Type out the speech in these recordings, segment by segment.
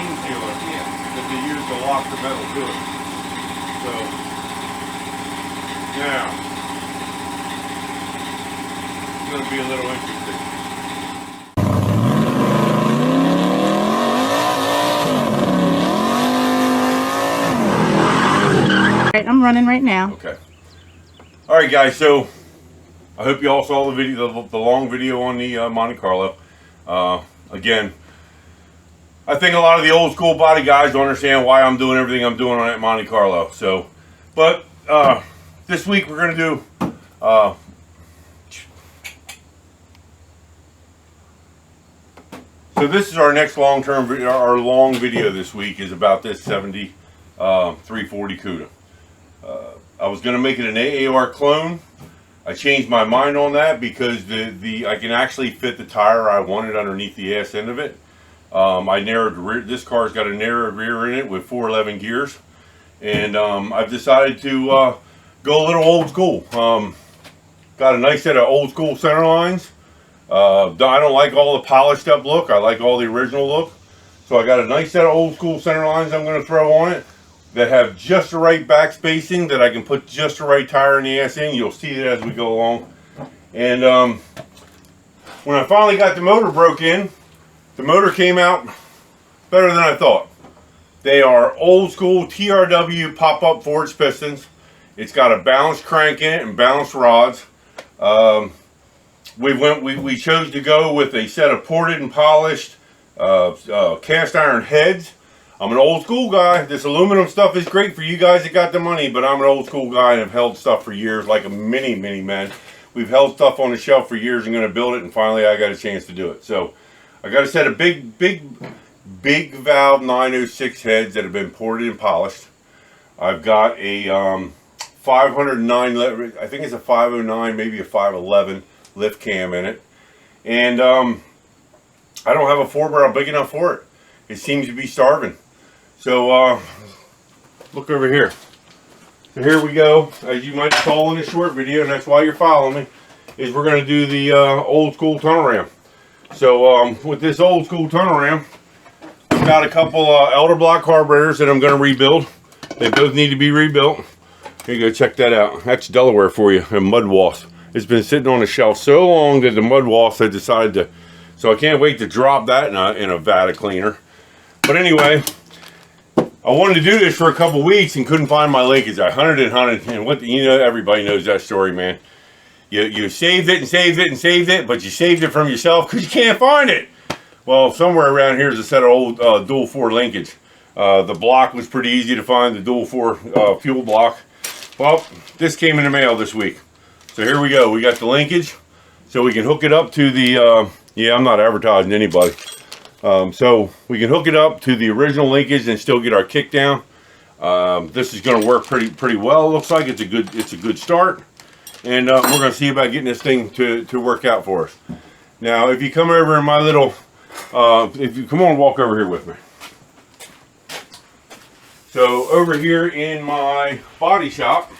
seam sealer that they use to lock the metal to it. So now it's going to be a little interesting. I'm running right now. Okay. All right, guys. So I hope you all saw the video, the long video on the Monte Carlo. Again, I think a lot of the old school body guys don't understand why I'm doing everything I'm doing on that Monte Carlo. So, but this week we're gonna do. So this is our next long-term video. Our long video this week is about this 70 340 Cuda. I was going to make it an AAR clone. I changed my mind on that because I can actually fit the tire I wanted underneath the ass end of it. I narrowed the rear. This car's got a narrow rear in it with 411 gears, and I've decided to go a little old school. Got a nice set of old school center lines. I don't like all the polished up look. I like all the original look. So I got a nice set of old school center lines I'm going to throw on it that have just the right back spacing, that I can put just the right tire in the ass in. You'll see that as we go along. And when I finally got the motor broke in, the motor came out better than I thought. They are old school TRW pop-up forged pistons. It's got a balanced crank in it and balanced rods. We chose to go with a set of ported and polished cast iron heads. I'm an old school guy. This aluminum stuff is great for you guys that got the money, but I'm an old school guy and have held stuff for years, like a many men. We've held stuff on the shelf for years and going to build it, and finally I got a chance to do it. So I got a set of big valve 906 heads that have been ported and polished. I've got a 509, I think it's a 509, maybe a 511 lift cam in it, and I don't have a 4-barrel big enough for it. It seems to be starving. So look over here. So here we go. As you might saw in the short video, and that's why you're following me, is we're going to do the old school tunnel ram. So with this old school tunnel ram, I've got a couple elder block carburetors that I'm going to rebuild. They both need to be rebuilt. Here you go, check that out. That's Delaware for you, a mud wasp. It's been sitting on the shelf so long that the mud wasp had decided to, so I can't wait to drop that in a vat of cleaner. But anyway, I wanted to do this for a couple weeks and couldn't find my linkage. I hunted, and what you know, everybody knows that story, man. You saved it and saved it and saved it, but you saved it from yourself because you can't find it. Well, somewhere around here is a set of old dual 4 linkage. The block was pretty easy to find, the dual 4 fuel block. Well, this came in the mail this week. So here we go. We got the linkage, so we can hook it up to the, yeah, I'm not advertising anybody. So we can hook it up to the original linkage and still get our kick down. This is going to work pretty well. It looks like it's a good start, and we're going to see about getting this thing to work out for us. Now, if you come over in my little, if you come on, walk over here with me. So over here in my body shop,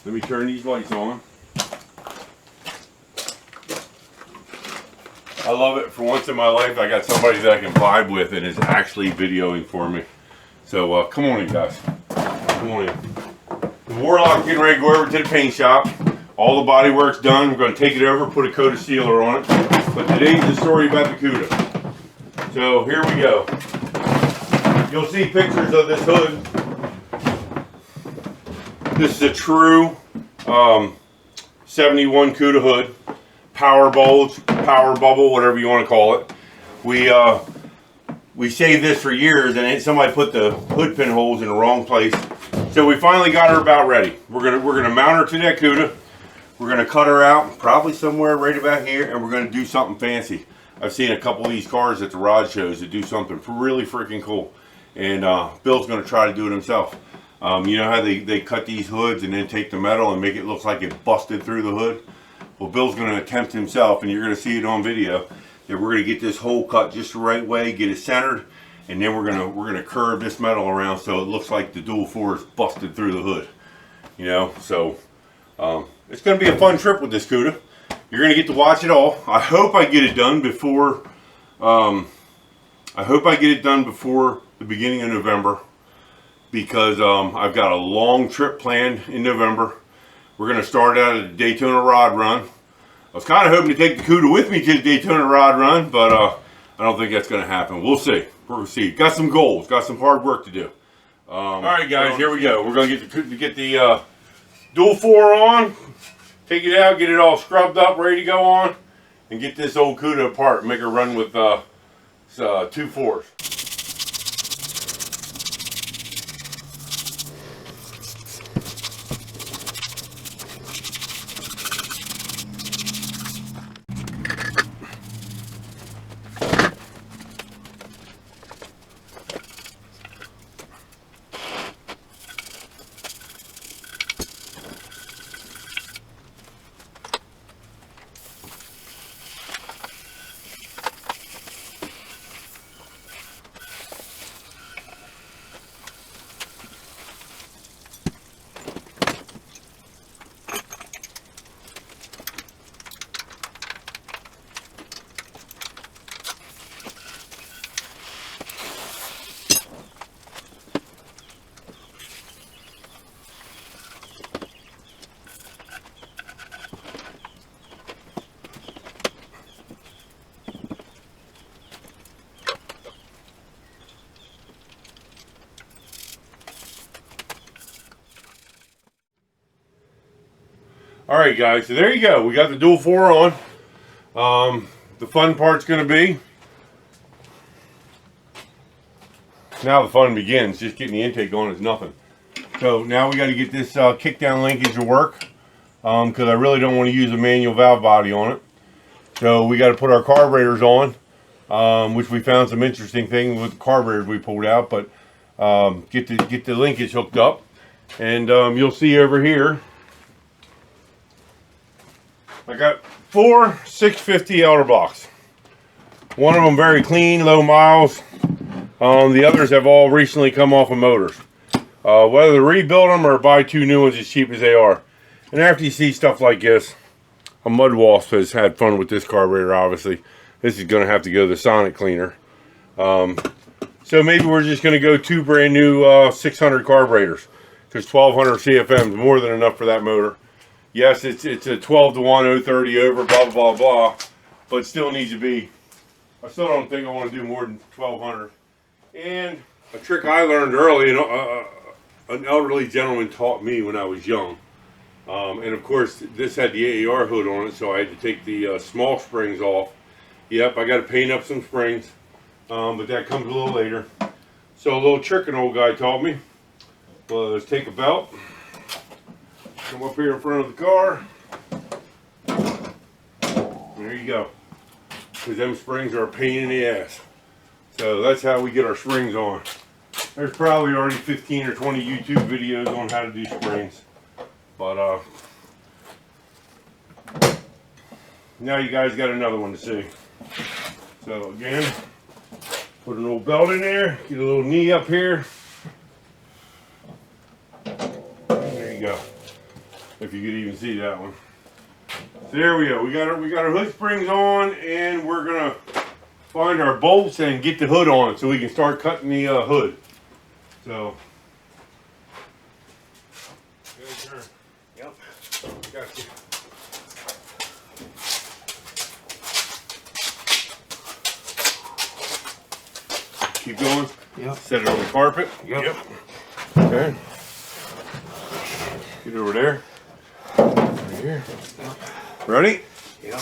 let me turn these lights on. I love it. For once in my life, I got somebody that I can vibe with and is actually videoing for me. So come on in, guys. Come on in. The Warlock getting ready to go over to the paint shop. All the body work's done. We're going to take it over, put a coat of sealer on it. But today's the story about the Cuda. So here we go. You'll see pictures of this hood. This is a true 71 Cuda hood. Power bulge, power bubble, whatever you want to call it. We saved this for years, and somebody put the hood pin holes in the wrong place. So we finally got her about ready. We're gonna mount her to that Cuda. We're gonna cut her out probably somewhere right about here, and we're gonna do something fancy. I've seen a couple of these cars at the rod shows that do something really freaking cool, and Bill's gonna try to do it himself. You know how they cut these hoods and then take the metal and make it look like it busted through the hood? Well, Bill's going to attempt himself, and you're going to see it on video, that we're going to get this hole cut just the right way, get it centered, and then we're going to curve this metal around so it looks like the dual 4 is busted through the hood. You know, so it's going to be a fun trip with this Cuda. you're going to get to watch it all. I hope I get it done before. I hope I get it done before the beginning of November, because I've got a long trip planned in November. We're going to start out at the Daytona Rod Run. I was kind of hoping to take the Cuda with me to the Daytona Rod Run, but I don't think that's going to happen. We'll see. We'll see. Got some goals. Got some hard work to do. All right, guys. Here we go. We're going to get the dual 4 on. Take it out. Get it all scrubbed up, ready to go on, and get this old Cuda apart. And make her run with 2 4s. Alright guys, so there you go. We got the dual 4 on. The fun part's going to be, now the fun begins. Just getting the intake on is nothing. So now we got to get this kickdown linkage to work, because I really don't want to use a manual valve body on it. So we got to put our carburetors on, which we found some interesting things with the carburetors we pulled out, but get the linkage hooked up. And you'll see over here, I got 4 650 elder blocks. One of them very clean, low miles. The others have all recently come off of motors. Whether to rebuild them or buy 2 new ones as cheap as they are. And after you see stuff like this, a mud wasp has had fun with this carburetor, obviously. This is going to have to go to the sonic cleaner. So maybe we're just going to go 2 brand new 600 carburetors. Because 1200 CFM is more than enough for that motor. Yes, it's a 12-to-1, 030 over, blah, blah, blah, but it still needs to be, I still don't think I want to do more than 1200. And a trick I learned early, an elderly gentleman taught me when I was young. And of course, this had the AAR hood on it, so I had to take the small springs off. Yep, I got to paint up some springs, but that comes a little later. So a little trick an old guy taught me was take a belt, come up here in front of the car. There you go. Because them springs are a pain in the ass. So that's how we get our springs on. There's probably already 15 or 20 YouTube videos on how to do springs. But now you guys got another one to see. So again, put an old belt in there, get a little knee up here. There you go. If you could even see that one. So there we go. We got our hood springs on, and we're gonna find our bolts and get the hood on so we can start cutting the hood. So. Good turn. Yep. Got you. Keep going. Yep. Set it on the carpet. Yep. Okay. Get over there. Right here. Yep. Ready? Yep.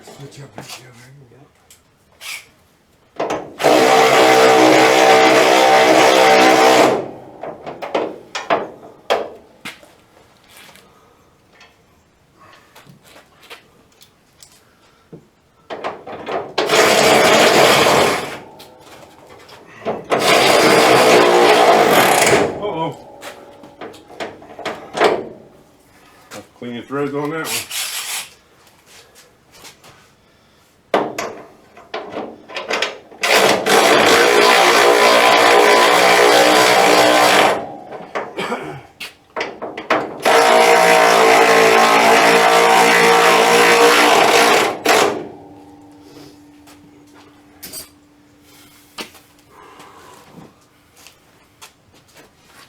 Switch up this yep. Clean the threads on that one.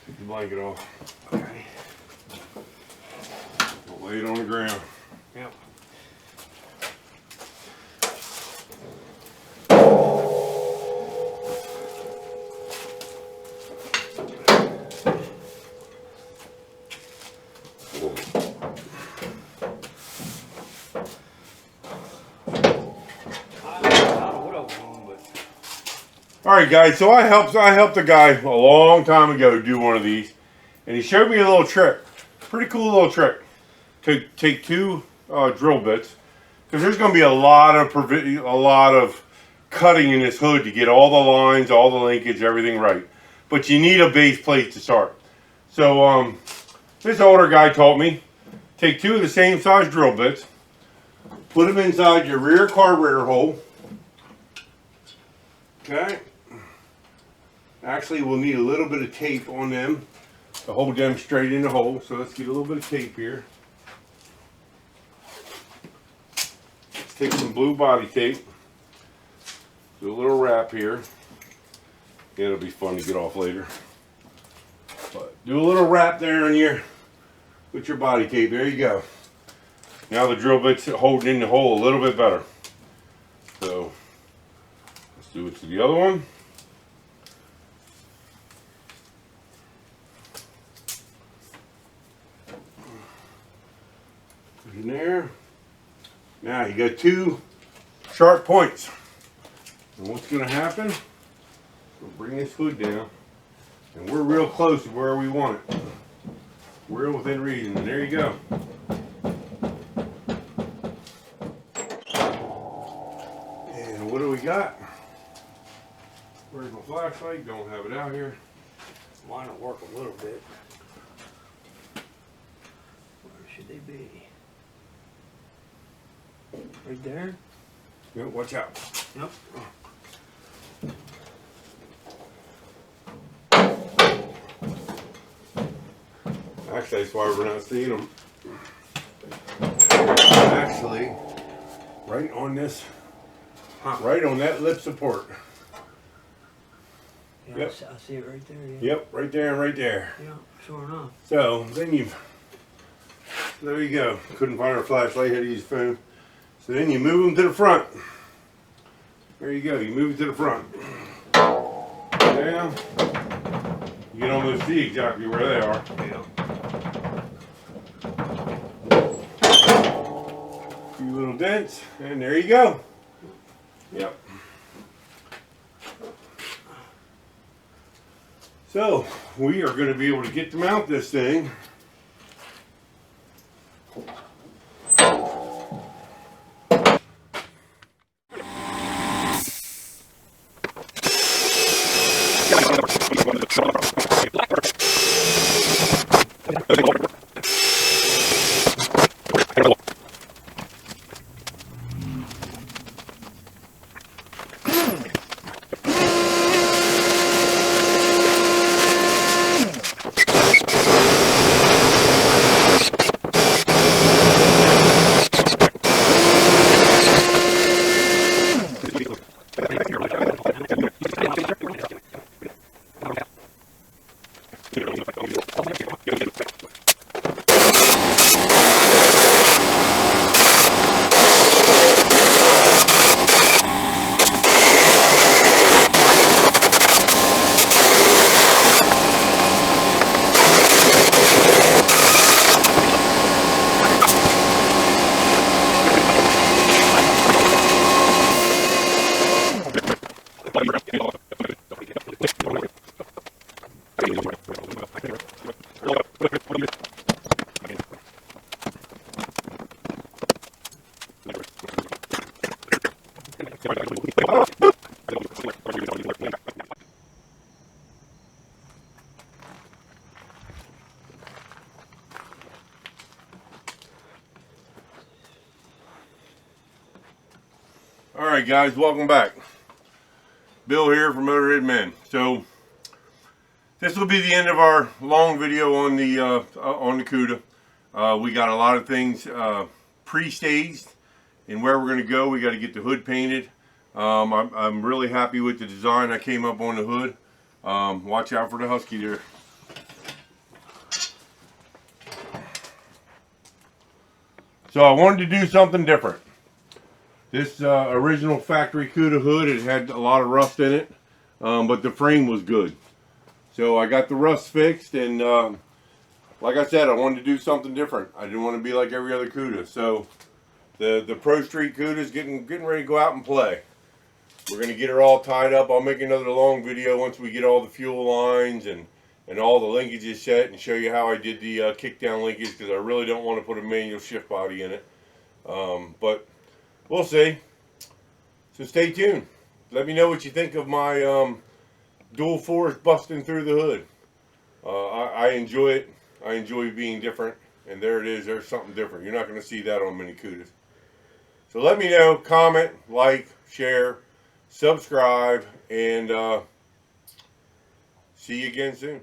Take the blanket off. Okay. Don't lay it on the ground. Yep. Alright guys, so I helped a guy a long time ago do one of these, and he showed me a little trick. Pretty cool little trick. Take two drill bits, because there's going to be a lot of cutting in this hood to get all the lines, all the linkage, everything right. But you need a base plate to start. So this older guy taught me, take two of the same size drill bits, put them inside your rear carburetor hole. Okay. Actually, we'll need a little bit of tape on them to hold them straight in the hole. So let's get a little bit of tape here. Let's take some blue body tape. Do a little wrap here. It'll be fun to get off later. But do a little wrap there on with your body tape. There you go. Now the drill bit's holding in the hole a little bit better. So let's do it to the other one. Put it in there. Now you got two sharp points. And what's going to happen? We'll bring this hood down, and we're real close to where we want it. We're within reason. And there you go. And what do we got? Where's my flashlight? Don't have it out here. Mine will work a little bit. Where should they be? Right there? Yep, watch out. Yep. Actually, that's why we're not seeing them. Actually, right on this, right on that lip support. Yeah, Yep. I see it right there. Yeah. Yep, right there and right there. Yeah, sure enough. So then there you go. Couldn't find our flashlight, had to use phone. So then you move them to the front. There you go, you move it to the front. Down. You can almost see exactly where they are. Yeah. A few little dents, and there you go. Yep. So we are going to be able to get to mount this thing. Alright guys, welcome back. Bill here from MotorHeadMen. So this will be the end of our long video on the Cuda. We got a lot of things pre-staged and where we're going to go. We got to get the hood painted. I'm really happy with the design I came up on the hood. Watch out for the husky there. So I wanted to do something different. This original factory Cuda hood, it had a lot of rust in it, but the frame was good. So I got the rust fixed, and like I said, I wanted to do something different. I didn't want to be like every other Cuda. So the Pro Street Cuda is getting ready to go out and play. We're going to get her all tied up. I'll make another long video once we get all the fuel lines and all the linkages set and show you how I did the kickdown linkage, because I really don't want to put a manual shift body in it. But we'll see. So stay tuned. Let me know what you think of my dual force busting through the hood. I enjoy it. I enjoy being different. And there it is. There's something different. You're not going to see that on many Cudas. So let me know. Comment, like, share, subscribe, and see you again soon.